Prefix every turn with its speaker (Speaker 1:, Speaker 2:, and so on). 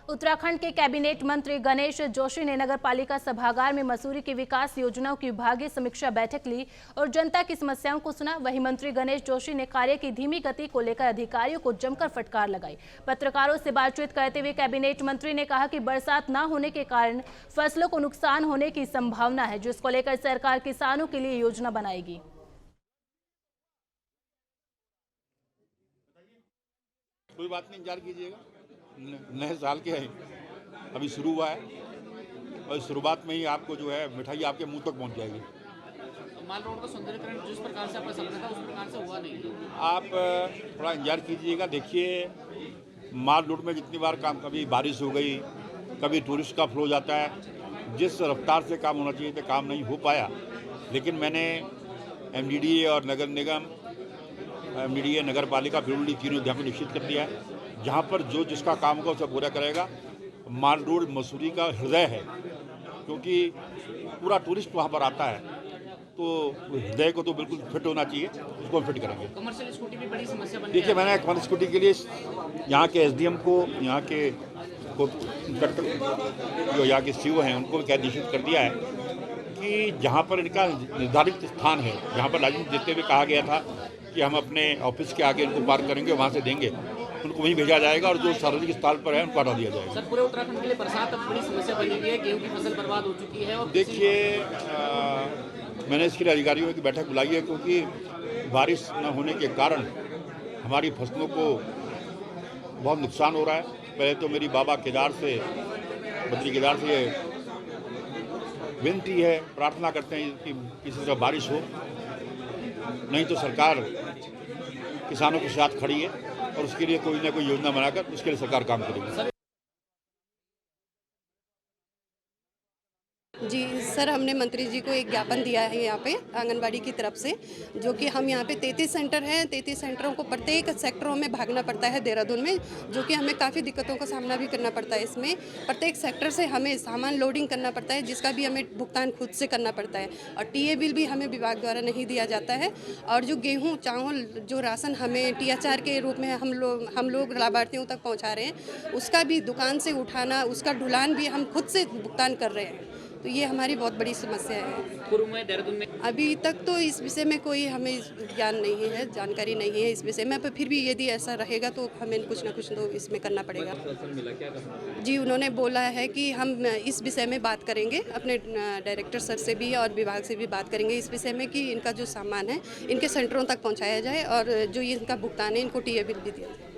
Speaker 1: उत्तराखंड के कैबिनेट मंत्री गणेश जोशी ने नगर पालिका सभागार में मसूरी की विकास योजनाओं की विभागीय समीक्षा बैठक ली और जनता की समस्याओं को सुना। वहीं मंत्री गणेश जोशी ने कार्य की धीमी गति को लेकर अधिकारियों को जमकर फटकार लगाई। पत्रकारों से बातचीत करते हुए कैबिनेट मंत्री ने कहा कि बरसात न होने के कारण फसलों को नुकसान होने की संभावना है, जिसको लेकर सरकार किसानों के लिए योजना बनाएगी।
Speaker 2: कोई बात नहीं, इंतजार कीजिएगा। नए साल के अभी शुरू हुआ है और शुरुआत में ही आपको जो है मिठाई आपके मुंह तक पहुंच जाएगी।
Speaker 3: माल रोड का सुंदरीकरण जिस प्रकार से आपका सपना था उस प्रकार से हुआ नहीं।
Speaker 2: आप थोड़ा इंतजार कीजिएगा। देखिए, माल रोड में जितनी बार काम, कभी बारिश हो गई, कभी टूरिस्ट का फ्लो जाता है, जिस रफ्तार से काम होना चाहिए था काम नहीं हो पाया। लेकिन मैंने MDDA और नगर निगम, MDDA नगर पालिका भिवंडी तीनों ध्यान को निश्चित कर दिया है। जहाँ पर जो जिसका काम होगा उसे पूरा करेगा। माल रोड मसूरी का हृदय है, क्योंकि पूरा टूरिस्ट वहाँ पर आता है, तो हृदय को तो बिल्कुल फिट होना चाहिए, उसको फिट करेंगे।
Speaker 3: कमर्शियल स्कूटी भी बड़ी समस्या बन
Speaker 2: देखिए, मैंने कमर्शियल स्कूटी के लिए यहाँ के SDM को, यहाँ के जो यहाँ के CO हैं उनको भी निश्चित कर दिया है कि जहाँ पर इनका निर्धारित स्थान है, जहाँ पर लाइसेंस देते हुए कहा गया था कि हम अपने ऑफिस के आगे इनको पार्क करेंगे, वहाँ से देंगे, उनको वहीं भेजा जाएगा और जो सार्वजनिक स्थल पर है उनको हटा दिया जाएगा।
Speaker 3: सर, पूरे उत्तराखंड के लिए बरसात अब बड़ी समस्या बनी हुई है, गेहूं की फसल बर्बाद हो चुकी है। और
Speaker 2: देखिए, मैंने इसके लिए अधिकारियों की बैठक बुलाई है, क्योंकि बारिश न होने के कारण हमारी फसलों को बहुत नुकसान हो रहा है। पहले तो मेरी बाबा केदार से, बद्री केदार से विनती है, प्रार्थना करते हैं कि किसी से बारिश हो, नहीं तो सरकार किसानों के साथ खड़ी है और उसके लिए कोई ना कोई योजना बनाकर उसके लिए सरकार काम करेगी।
Speaker 4: जी सर, हमने मंत्री जी को एक ज्ञापन दिया है यहाँ पे आंगनबाड़ी की तरफ से, जो कि हम यहाँ पे 33 सेंटर हैं, 33 सेंटरों को प्रत्येक सेक्टरों में भागना पड़ता है देहरादून में, जो कि हमें काफ़ी दिक्कतों का सामना भी करना पड़ता है। इसमें प्रत्येक सेक्टर से हमें सामान लोडिंग करना पड़ता है, जिसका भी हमें भुगतान खुद से करना पड़ता है, और TA बिल भी हमें विभाग द्वारा नहीं दिया जाता है। और जो गेहूँ, चावल, जो राशन हमें THR के रूप में हम लोग लाभार्थियों तक पहुँचा रहे हैं, उसका भी दुकान से उठाना, उसका ढुलान भी हम खुद से भुगतान कर रहे हैं। तो ये हमारी बहुत बड़ी समस्या है।
Speaker 3: पूर्व में देहरादून में
Speaker 4: अभी तक तो इस विषय में कोई हमें ज्ञान नहीं है, जानकारी नहीं है इस विषय में, पर फिर भी यदि ऐसा रहेगा तो हमें कुछ ना कुछ तो इसमें करना पड़ेगा। जी, उन्होंने बोला है कि हम इस विषय में बात करेंगे, अपने डायरेक्टर सर से भी और विभाग से भी बात करेंगे इस विषय में कि इनका जो सामान है इनके सेंटरों तक पहुँचाया जाए और जो इनका भुगतान है इनको TA बिल भी दिया जाए।